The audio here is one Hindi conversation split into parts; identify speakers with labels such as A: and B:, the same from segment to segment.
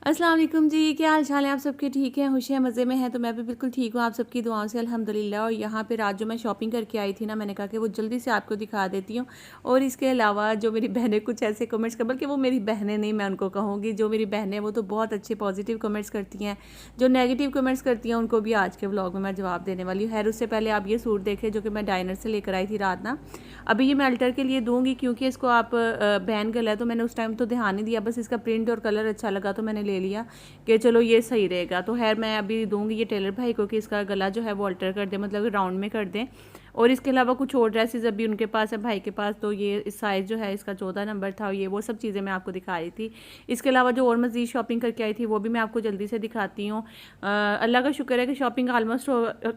A: अस्सलाम वालेकुम जी, क्या हाल चाल है? आप सबके ठीक हैं, खुश हैं, मज़े में हैं? तो मैं भी बिल्कुल ठीक हूँ, आप सबकी दुआओं से अल्हम्दुलिल्लाह। और यहाँ पे रात जो मैं शॉपिंग करके आई थी ना, मैंने कहा कि वो जल्दी से आपको दिखा देती हूँ। और इसके अलावा जो मेरी बहनें कुछ ऐसे कमेंट्स कर, बल्कि वो मेरी बहनें नहीं, मैं उनको कहूँगी, जो मेरी बहनें वो तो बहुत अच्छे पॉजिटिव कमेंट्स करती हैं। जो नेगेटिव कमेंट्स करती हैं उनको भी आज के व्लॉग में मैं जवाब देने वाली हूँ। खैर उससे पहले आप ये सूट देखें जो कि मैं डाइनर से लेकर आई थी रात ना। अभी ये मैं अल्टर के लिए दूंगी क्योंकि इसको आप बैन गला है, तो मैंने उस टाइम तो ध्यान नहीं दिया, बस इसका प्रिंट और कलर अच्छा लगा तो मैंने ले लिया कि चलो ये सही रहेगा। तो खैर मैं अभी दूंगी ये टेलर भाई को कि इसका गला जो है वो अल्टर कर दें, मतलब राउंड में कर दें। और इसके अलावा कुछ और ड्रेसेस अभी उनके पास है, भाई के पास, तो ये इस साइज़ जो है इसका 14 नंबर था, ये वो सब चीज़ें मैं आपको दिखा रही थी। इसके अलावा जो और मज़ीद शॉपिंग करके आई थी वो भी मैं आपको जल्दी से दिखाती हूँ। अल्लाह का शुक्र है कि शॉपिंग ऑलमोस्ट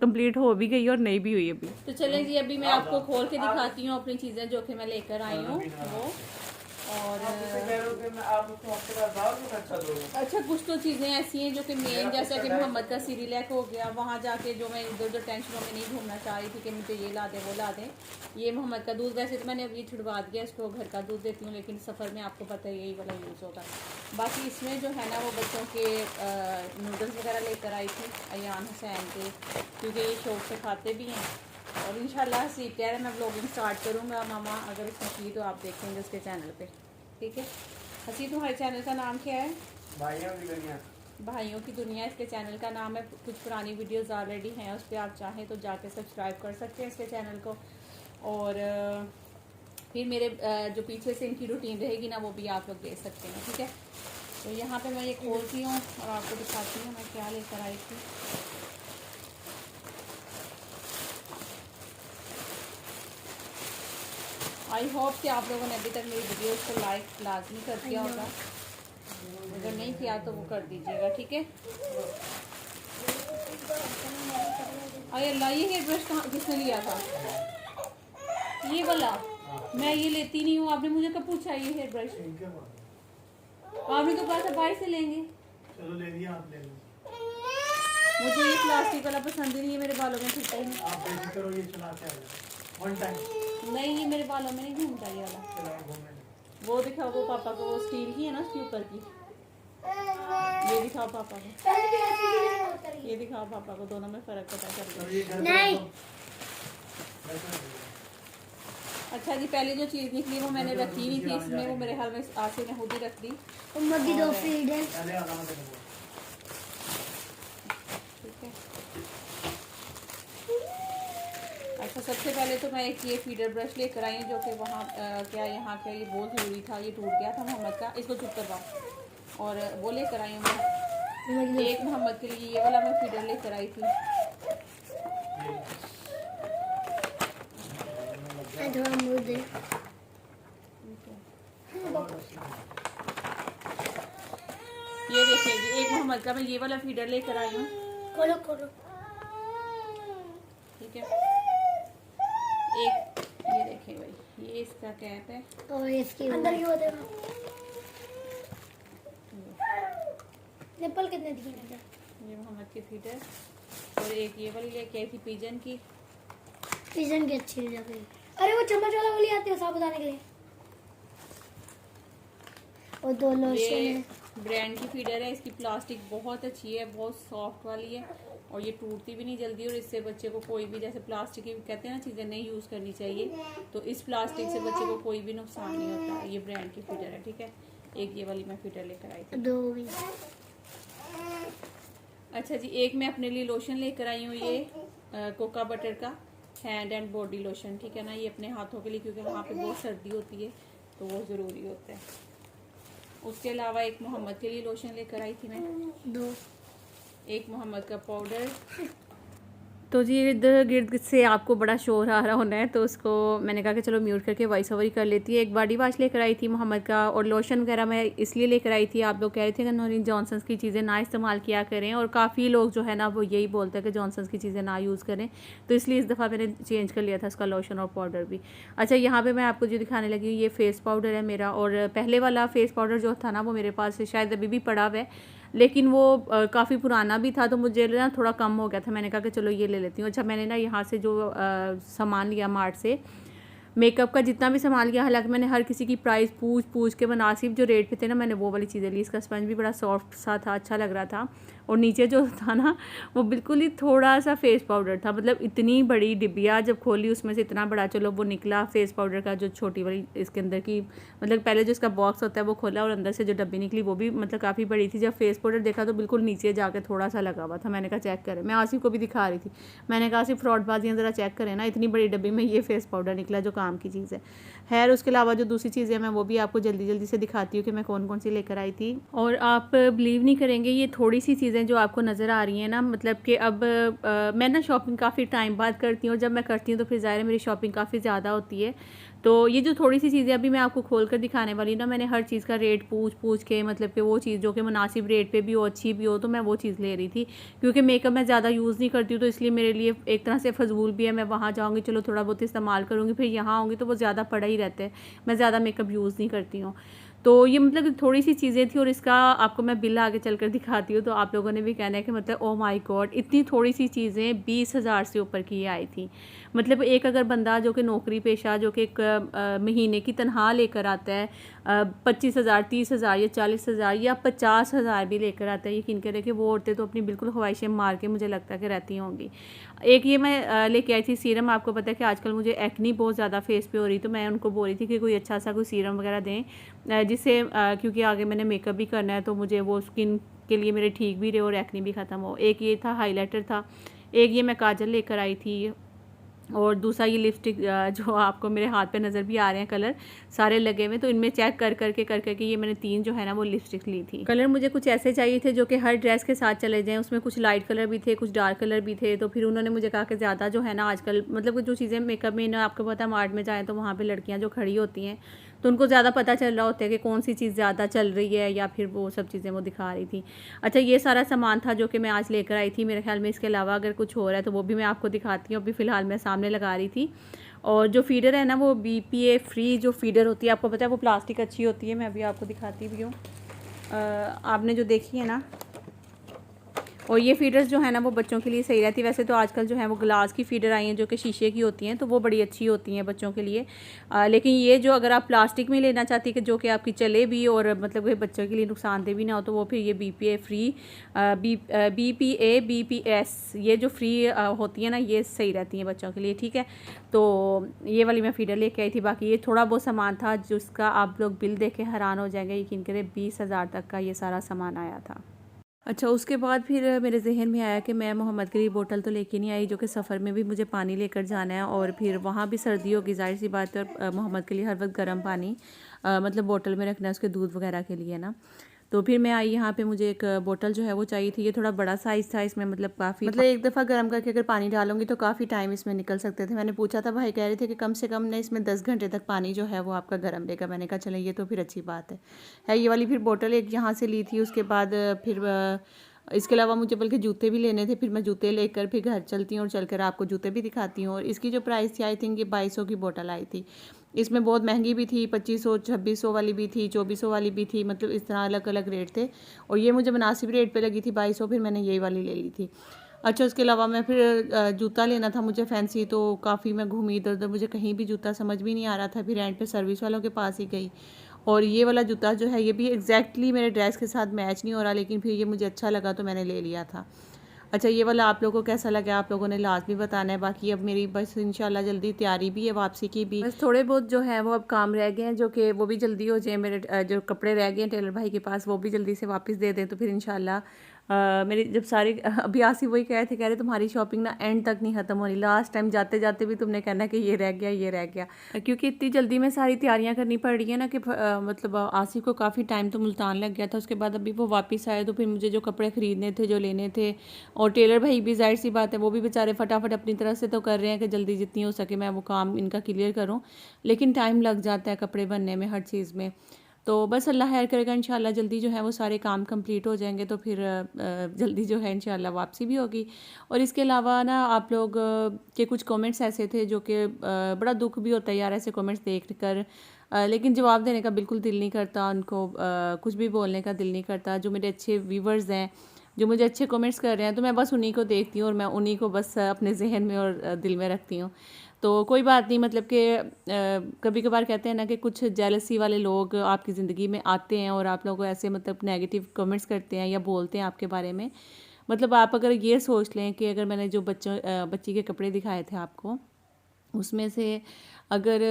A: कंप्लीट हो भी गई और नहीं भी हुई अभी। तो चलें जी, अभी मैं आपको खोल के दिखाती हूँ अपनी चीज़ें जो कि मैं लेकर आई हूँ वो। और अच्छा कुछ तो चीज़ें ऐसी हैं जो कि मेन, जैसा कि मोहम्मद का सीरिलैक हो गया, वहाँ जाके जो मैं इधर उधर टेंशनों में नहीं घूमना चाह रही थी कि मुझे ये ला दे वो ला दे। ये मोहम्मद का दूध, वैसे तो मैंने अभी छुड़वा दिया इसको, घर का दूध देती हूँ, लेकिन सफ़र में आपको पता है यही वाला यूज़ होगा। बाकी इसमें जो है ना वो बच्चों के नूडल्स वगैरह लेकर आई थी अयान हुसैन के, क्योंकि ये शौक से खाते भी हैं। और इंशाल्लाह सीख कह रहे मैं ब्लॉगिंग स्टार्ट करूँगा मामा, अगर इसमें की तो आप देखेंगे उसके चैनल पे, ठीक है। हसी तुम्हारे चैनल का नाम क्या है? भाइयों की दुनिया। भाइयों की दुनिया इसके चैनल का नाम है। कुछ पुरानी वीडियोस ऑलरेडी हैं उस पर, आप चाहें तो जाके सब्सक्राइब कर सकते हैं इसके चैनल को। और फिर मेरे जो पीछे से इनकी रूटीन रहेगी ना वो भी आप लोग देख सकते हैं, ठीक है। तो यहाँ पे मैं ये खोलती हूँ और आपको दिखाती हूँ मैं क्या लेकर आई थी। आई होप कि आप लोगों ने अभी तक मेरी वीडियोस को लाइक लाजमी कर दिया होगा, अगर नहीं किया तो वो कर दीजिएगा, ठीक है। अरे अल्लाह, ये हेयर ब्रश कहाँ किसने लिया था? ये वाला मैं ये लेती नहीं हूँ, आपने मुझे कब पूछा ये हेयर ब्रश? आपने तो कहा था बाहर से लेंगे। चलो ले लिया, आप ले लो। मुझे ये प्लास्टिक वाला पसंद ही नहीं है, मेरे बालों में फिरता ही नहीं। आप बेटी करो, ये चला के आ जाओ वन टाइम। नहीं, ये मेरे बालों में नहीं घूमता ये वाला। वो दिखाओ वो पापा को, वो स्टील की है ना उसके ऊपर की, ये दिखाओ पापा को, ये दिखाओ पापा को, दोनों में फर्क पता चल नहीं। अच्छा जी, पहले जो चीज़ निकली वो मैंने रखी नहीं थी इसमें, वो मेरे हाल में आसिफ ने खुद ही रख दी। ठीक है। अच्छा सबसे पहले तो मैं एक ये फीडर ब्रश लेकर आई हूँ जो कि वहाँ क्या यहाँ का ये बहुत ज़रूरी था, ये टूट गया था मोहम्मद का, इसको चुप करवाओ। और वो लेकर आई हूँ मैं एक मोहम्मद के लिए, ये वाला मैं फीडर लेकर आई थी। ये देखिए जी, एक मोहम्मद का मैं ये वाला फीडर लेकर आई हूँ, ठीक है। एक ये देखिए भाई, ये इसका कैप है और इसके अंदर क्या होता है? निप्पल कितने दिए थे? ये मोहम्मद के फीडर। और एक ये वाली लेके आई थी पिजन की, पिजन की अच्छी लग रही। अरे वो चम्मच वाला वाली आती है साबुत आने के लिए। और दो लोशन ब्रांड की फीडर है, इसकी प्लास्टिक बहुत अच्छी है, बहुत सॉफ्ट वाली है और ये टूटती भी नहीं जल्दी। और इससे बच्चे को कोई भी, जैसे प्लास्टिक की कहते हैं ना चीज़ें नहीं यूज़ करनी चाहिए, तो इस प्लास्टिक से बच्चे को कोई भी नुकसान नहीं होता। ये ब्रांड की फीडर है, ठीक है। एक ये वाली मैं फीडर लेकर आई थी, दो भी। अच्छा जी, एक मैं अपने लिए लोशन लेकर आई हूँ, ये कोका बटर का हैंड एंड बॉडी लोशन, ठीक है ना। ये अपने हाथों के लिए, क्योंकि वहाँ पे बहुत सर्दी होती है तो वो ज़रूरी होता है। उसके अलावा एक मोहम्मद के लिए लोशन लेकर आई थी मैं, दो। एक मोहम्मद का पाउडर। तो जी इधर गिर्द से आपको बड़ा शोर आ रहा होना है, तो उसको मैंने कहा कि चलो म्यूट करके वॉइस ओवर ही कर लेती है। एक बॉडी वॉश लेकर आई थी मोहम्मद का, और लोशन वगैरह मैं इसलिए लेकर आई थी, आप लोग कह रहे थे कि नॉरिन जॉनसन्स की चीज़ें ना इस्तेमाल किया करें, और काफ़ी लोग जो है ना वो यही बोलते हैं कि जॉनसन्स की चीज़ें ना यूज़ करें, तो इसलिए इस दफ़ा मैंने चेंज कर लिया था इसका लोशन और पाउडर भी। अच्छा यहाँ पर मैं आपको जो दिखाने लगी हूँ, ये फेस पाउडर है मेरा, और पहले वाला फेस पाउडर जो था ना वो मेरे पास शायद अभी भी पड़ा हुआ है, लेकिन वो काफ़ी पुराना भी था, तो मुझे ना थोड़ा कम हो गया था। मैंने कहा कि चलो ये ले लेती हूँ। अच्छा मैंने ना यहाँ से जो सामान लिया मार्ट से, मेकअप का जितना भी सामान लिया, हालांकि मैंने हर किसी की प्राइस पूछ पूछ के मुनासिब जो रेट पे थे ना, मैंने वो वाली चीज़ें ली। इसका स्पंज भी बड़ा सॉफ्ट सा था, अच्छा लग रहा था। और नीचे जो था ना वो बिल्कुल ही थोड़ा सा फेस पाउडर था, मतलब इतनी बड़ी डिब्बिया जब खोली उसमें से इतना बड़ा चलो वो निकला फेस पाउडर का, जो छोटी वाली इसके अंदर की, मतलब पहले जो इसका बॉक्स होता है वो खोला और अंदर से जो डब्बी निकली वो भी मतलब काफ़ी बड़ी थी। जब फेस पाउडर देखा तो बिल्कुल नीचे जाके थोड़ा सा लगा हुआ था। मैंने कहा चेक करें, मैं आसिफ को भी दिखा रही थी, मैंने कहा आसिफ फ्रॉडबाजियाँ ज़रा चेक करें ना, इतनी बड़ी डब्बी में ये फेस पाउडर निकला जो काम की चीज़ है। खैर उसके अलावा जो दूसरी चीज़ें मैं वो भी आपको जल्दी जल्दी से दिखाती हूँ कि मैं कौन कौन सी लेकर आई थी। और आप बिलीव नहीं करेंगे, ये थोड़ी सी चीज़ें जो आपको नज़र आ रही हैं ना, मतलब कि अब मैं ना शॉपिंग काफ़ी टाइम बाद करती हूँ, और जब मैं करती हूँ तो फिर ज़ाहिर है मेरी शॉपिंग काफ़ी ज़्यादा होती है। तो ये जो थोड़ी सी चीज़ें अभी मैं आपको खोल कर दिखाने वाली ना, मैंने हर चीज़ का रेट पूछ पूछ के, मतलब कि वो चीज़ जो कि मुनासिब रेट पे भी हो, अच्छी भी हो, तो मैं वो चीज़ ले रही थी। क्योंकि मेकअप मैं ज़्यादा यूज़ नहीं करती हूँ, तो इसलिए मेरे लिए एक तरह से फ़जूल भी है। मैं वहाँ जाऊँगी चलो थोड़ा बहुत इस्तेमाल करूँगी, फिर यहाँ आऊँगी तो वो ज़्यादा पड़ा ही रहता है, मैं ज़्यादा मेकअप यूज़ नहीं करती हूँ। तो ये मतलब थोड़ी सी चीज़ें थी, और इसका आपको मैं बिल आगे चलकर दिखाती हूँ, तो आप लोगों ने भी कहना है कि मतलब ओह माय गॉड, इतनी थोड़ी सी चीज़ें 20,000 से ऊपर की आई थी। मतलब एक अगर बंदा जो कि नौकरी पेशा, जो कि एक महीने की तनख्वाह लेकर आता है 25,000, 30,000 या 40,000 या 50,000 भी लेकर आता है, यकीन करें कि वो औरतें तो अपनी बिल्कुल ख्वाहिशें मार के मुझे लगता है कि रहती होंगी। एक ये मैं लेके आई थी सीरम। आपको पता है कि आजकल मुझे एक्नी बहुत ज़्यादा फेस पे हो रही, तो मैं उनको बोल रही थी कि कोई अच्छा सा कोई सीरम वगैरह दें जिससे क्योंकि आगे मैंने मेकअप भी करना है, तो मुझे वो स्किन के लिए मेरे ठीक भी रहे और एक्नी भी ख़त्म हो। एक ये था हाइलाइटर था, एक ये मैं काजल लेकर आई थी, और दूसरा ये लिपस्टिक जो आपको मेरे हाथ पे नज़र भी आ रहे हैं, कलर सारे लगे हुए, तो इनमें चेक कर करके ये मैंने 3 जो है ना वो लिपस्टिक ली थी। कलर मुझे कुछ ऐसे चाहिए थे जो कि हर ड्रेस के साथ चले जाएं, उसमें कुछ लाइट कलर भी थे, कुछ डार्क कलर भी थे। तो फिर उन्होंने मुझे कहा कि ज़्यादा जो है ना आजकल, मतलब जो चीज़ें मेकअप में ना, आपको पता है मार्ट में जाएँ तो वहाँ पर लड़कियाँ जो खड़ी होती हैं तो उनको ज़्यादा पता चल रहा होता है कि कौन सी चीज़ ज़्यादा चल रही है, या फिर वो सब चीज़ें वो दिखा रही थी। अच्छा ये सारा सामान था जो कि मैं आज लेकर आई थी। मेरे ख्याल में इसके अलावा अगर कुछ हो रहा है तो वो भी मैं आपको दिखाती हूँ। अभी फ़िलहाल मैं सामने लगा रही थी। और जो फीडर है ना वो BPA फ्री जो फीडर होती है, आपको पता है वो प्लास्टिक अच्छी होती है, मैं अभी आपको दिखाती भी हूँ। आपने जो देखी है ना, और ये फीडर्स जो है ना वो बच्चों के लिए सही रहती है। वैसे तो आजकल जो है वो ग्लास की फीडर आई हैं जो कि शीशे की होती हैं, तो वो बड़ी अच्छी होती हैं बच्चों के लिए। लेकिन ये जो अगर आप प्लास्टिक में लेना चाहती है कि जो कि आपकी चले भी और मतलब कि बच्चों के लिए नुकसानदेह भी ना हो, तो वो फिर ये BPA फ्री BPA BPS ये जो फ्री होती है ना, ये सही रहती हैं बच्चों के लिए, ठीक है। तो ये वाली मैं फीडर लेके आई थी। बाकी ये थोड़ा बहुत सामान था जिसका आप लोग बिल देख के हैरान हो जाएंगे, यकीन करें 20,000 तक का ये सारा सामान आया था। अच्छा उसके बाद फिर मेरे जहन में आया कि मैं मोहम्मद के लिए बोतल तो लेके नहीं आई, जो कि सफ़र में भी मुझे पानी लेकर जाना है, और फिर वहाँ भी सर्दी होगी ज़ाहिर सी बात है, और मोहम्मद के लिए हर वक्त गर्म पानी मतलब बोतल में रखना है उसके दूध वगैरह के लिए ना। तो फिर मैं आई यहाँ पे, मुझे एक बोतल जो है वो चाहिए थी। ये थोड़ा बड़ा साइज़ था, इसमें मतलब काफ़ी, मतलब एक दफ़ा गर्म करके अगर पानी डालूंगी तो काफ़ी टाइम इसमें निकल सकते थे। मैंने पूछा था, भाई कह रहे थे कि कम से कम ना इसमें 10 घंटे तक पानी जो है वो आपका गर्म रहेगा। मैंने कहा चले ये तो फिर अच्छी बात है। ये वाली फिर बोतल एक यहाँ से ली थी। उसके बाद फिर इसके अलावा मुझे बल्कि जूते भी लेने थे, फिर मैं जूते लेकर फिर घर चलती हूँ और चलकर आपको जूते भी दिखाती हूँ। और इसकी जो प्राइस थी आई थिंक ये 2200 की बोतल आई थी। इसमें बहुत महंगी भी थी, 2500 2600 वाली भी थी, 2400 वाली भी थी, मतलब इस तरह अलग अलग रेट थे। और ये मुझे मुनासिब रेट पे लगी थी 2200, फिर मैंने यही वाली ले ली थी। अच्छा उसके अलावा मैं फिर जूता लेना था मुझे फैंसी, तो काफ़ी मैं घूमी इधर उधर, मुझे कहीं भी जूता समझ भी नहीं आ रहा था। फिर एंड पे सर्विस वालों के पास ही गई, और ये वाला जूता जो है ये भी एग्जैक्टली मेरे ड्रेस के साथ मैच नहीं हो रहा, लेकिन फिर ये मुझे अच्छा लगा तो मैंने ले लिया था। अच्छा ये वाला आप लोगों को कैसा लगा, आप लोगों ने लाजमी बताना है। बाकी अब मेरी बस इंशाल्लाह जल्दी तैयारी भी है वापसी की भी, बस थोड़े बहुत जो है वो अब काम रह गए हैं, जो कि वो भी जल्दी हो जाए। मेरे जो कपड़े रह गए हैं टेलर भाई के पास वो भी जल्दी से वापस दे दें, तो फिर इंशाल्लाह मेरी जब सारी अभी आसिफ वही कह रहे तुम्हारी शॉपिंग ना एंड तक नहीं ख़त्म होनी, लास्ट टाइम जाते जाते भी तुमने कहना कि ये रह गया ये रह गया, क्योंकि इतनी जल्दी में सारी तैयारियां करनी पड़ रही है ना कि मतलब आसिफ को काफ़ी टाइम तो मुल्तान लग गया था। उसके बाद अभी वो वापस आए तो फिर मुझे जो कपड़े ख़रीदने थे जो लेने थे, और टेलर भाई भी जाहिर सी बात है वो भी बेचारे फटाफट अपनी तरफ से तो कर रहे हैं कि जल्दी जितनी हो सके मैं वो काम इनका क्लियर करूँ, लेकिन टाइम लग जाता है कपड़े बनने में हर चीज़ में। तो बस अल्लाह खैर करेगा, इंशाल्लाह जल्दी जो है वो सारे काम कंप्लीट हो जाएंगे, तो फिर जल्दी जो है इंशाल्लाह वापसी भी होगी। और इसके अलावा ना आप लोग के कुछ कमेंट्स ऐसे थे जो कि बड़ा दुख भी होता है यार ऐसे कमेंट्स देख कर, लेकिन जवाब देने का बिल्कुल दिल नहीं करता, उनको कुछ भी बोलने का दिल नहीं करता। जो मेरे अच्छे व्यूवर्स हैं जो मुझे अच्छे कमेंट्स कर रहे हैं, तो मैं बस उन्हीं को देखती हूँ और मैं उन्हीं को बस अपने जहन में और दिल में रखती हूँ। तो कोई बात नहीं, मतलब कि कभी कभार कहते हैं ना कि कुछ जेलसी वाले लोग आपकी ज़िंदगी में आते हैं और आप लोगों को ऐसे मतलब नेगेटिव कमेंट्स करते हैं या बोलते हैं आपके बारे में। मतलब आप अगर ये सोच लें कि अगर मैंने जो बच्ची के कपड़े दिखाए थे आपको, उसमें से अगर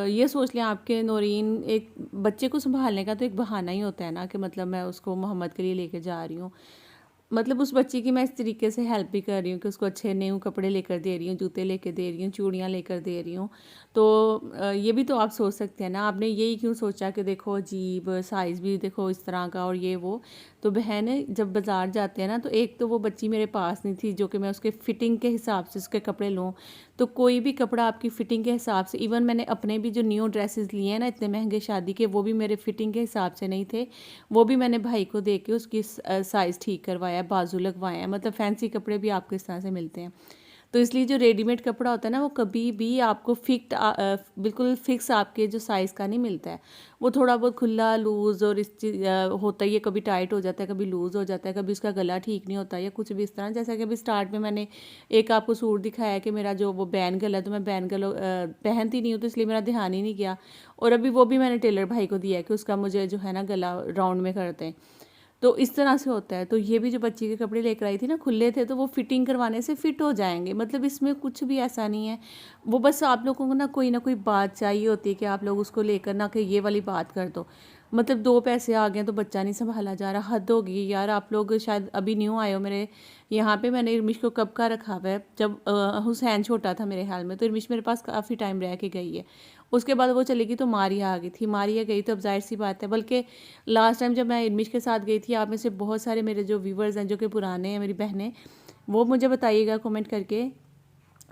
A: ये सोच लें आपके नौरीन एक बच्चे को संभालने का तो एक बहाना ही होता है ना, कि मतलब मैं उसको मोहम्मद के लिए लेकर जा रही हूँ। मतलब उस बच्ची की मैं इस तरीके से हेल्प भी कर रही हूँ कि उसको अच्छे न्यू कपड़े लेकर दे रही हूँ, जूते लेकर दे रही हूँ, चूड़ियाँ लेकर दे रही हूँ। तो ये भी तो आप सोच सकते हैं ना, आपने यही क्यों सोचा कि देखो अजीब साइज़ भी देखो इस तरह का और ये वो। तो बहन जब बाज़ार जाते हैं ना, तो एक तो वो बच्ची मेरे पास नहीं थी जो कि मैं उसके फ़िटिंग के हिसाब से उसके कपड़े लूँ। तो कोई भी कपड़ा आपकी फ़िटिंग के हिसाब से, इवन मैंने अपने भी जो न्यू ड्रेसेस लिए हैं ना इतने महंगे शादी के, वो भी मेरे फ़िटिंग के हिसाब से नहीं थे। वो भी मैंने भाई को दे के उसकी साइज़ ठीक करवाया, बाजू लगवाए हैं। मतलब फैंसी कपड़े भी आपको इस तरह से मिलते हैं। तो इसलिए जो रेडीमेड कपड़ा होता है ना, वो कभी भी आपको बिल्कुल फिक्स आपके जो साइज़ का नहीं मिलता है। वो थोड़ा बहुत खुला लूज़ और इस चीज़ होता ही है, कभी टाइट हो जाता है, कभी लूज़ हो जाता है, कभी उसका गला ठीक नहीं होता या कुछ भी इस तरह। जैसा कि अभी स्टार्ट में मैंने एक आपको सूट दिखाया कि मेरा जो वो बैन गला है, तो मैं बैन गला पहनती नहीं हूँ, तो इसलिए मेरा ध्यान ही नहीं गया। और अभी वो भी मैंने टेलर भाई को दिया है कि उसका मुझे जो है ना गला राउंड में करते हैं। तो इस तरह से होता है। तो ये भी जो बच्ची के कपड़े लेकर आई थी ना, खुले थे, तो वो फिटिंग करवाने से फिट हो जाएंगे। मतलब इसमें कुछ भी ऐसा नहीं है। वो बस आप लोगों को ना कोई बात चाहिए होती है कि आप लोग उसको लेकर ना कि ये वाली बात कर दो। मतलब 2 पैसे आ गए तो बच्चा नहीं संभाला जा रहा, हद होगी यार। आप लोग शायद अभी न्यू आए हो मेरे यहाँ पे। मैंने इर्मिश को कब का रखा हुआ है, जब हुसैन छोटा था मेरे ख्याल में। तो इर्मिश मेरे पास काफ़ी टाइम रह के गई है। उसके बाद वो चली गई तो मारिया आ गई थी। मारिया गई तो अब जाहिर सी बात है, बल्कि लास्ट टाइम जब मैं इर्मिश के साथ गई थी, आप में से बहुत सारे मेरे जो व्यूवर्स हैं जो कि पुराने हैं, मेरी बहनें, वो मुझे बताइएगा कमेंट करके,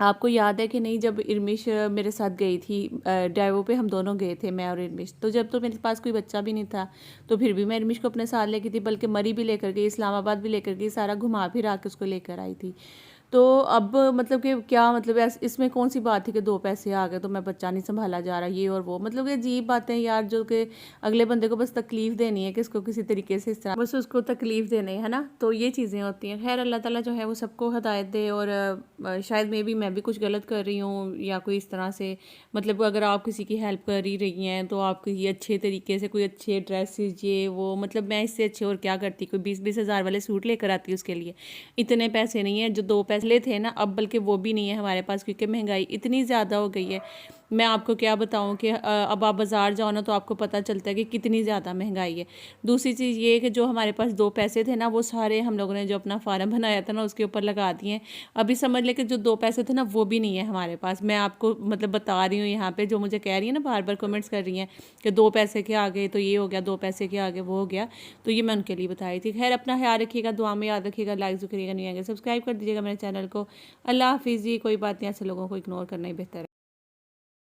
A: आपको याद है कि नहीं, जब इर्मिश मेरे साथ गई थी डाइवो पे, हम दोनों गए थे, मैं और इर्मिश। तो जब तो मेरे पास कोई बच्चा भी नहीं था, तो फिर भी मैं इर्मिश को अपने साथ लेके थी, बल्कि मरी भी लेकर गई, इस्लामाबाद भी लेकर गई, सारा घुमा फिर आके उसको लेकर आई थी। तो अब मतलब कि क्या मतलब इसमें कौन सी बात थी कि 2 पैसे आ गए तो मैं बच्चा नहीं संभाला जा रहा, ये और वो। मतलब ये अजीब बातें यार, जो कि अगले बंदे को बस तकलीफ़ देनी है कि इसको किसी तरीके से इस तरह बस उसको तकलीफ़ देनी है ना। तो ये चीज़ें होती हैं। खैर अल्लाह ताला जो है वो सबको हदायत दे। और शायद मैं भी कुछ गलत कर रही हूँ या कोई इस तरह से। मतलब अगर आप किसी की हेल्प कर ही रही हैं तो आप किसी अच्छे तरीके से कोई अच्छे ड्रेसेस ये वो, मतलब मैं इससे अच्छे और क्या करती, कोई 20-20 हज़ार वाले सूट लेकर आती उसके लिए। इतने पैसे नहीं है। जो 2 पैसे थे ना, अब बल्कि वो भी नहीं है हमारे पास, क्योंकि महंगाई इतनी ज़्यादा हो गई है। मैं आपको क्या बताऊं कि अब आप बाज़ार जाओ ना तो आपको पता चलता है कि कितनी ज़्यादा महंगाई है। दूसरी चीज़ ये है कि जो हमारे पास 2 पैसे थे ना, वो सारे हम लोगों ने जो अपना फार्म बनाया था ना उसके ऊपर लगा दिए। अभी समझ ले कि जो 2 पैसे थे ना वो भी नहीं है हमारे पास। मैं आपको मतलब बता रही हूँ यहाँ पे, जो मुझे कह रही है ना, बार बार कमेंट्स कर रही हैं कि 2 पैसे के आ गए तो ये हो गया, 2 पैसे के आगे वो हो गया। तो ये मैं उनके लिए बताई थी। खैर अपना ख्याल रखिएगा, दुआ में याद रखिएगा, लाइक जो करिएगा, नहीं आएगा सब्सक्राइब कर दीजिएगा मेरे चैनल को। अल्लाह हाफिज़ जी। कोई बात नहीं, ऐसे लोगों को इग्नोर करना ही बेहतर है।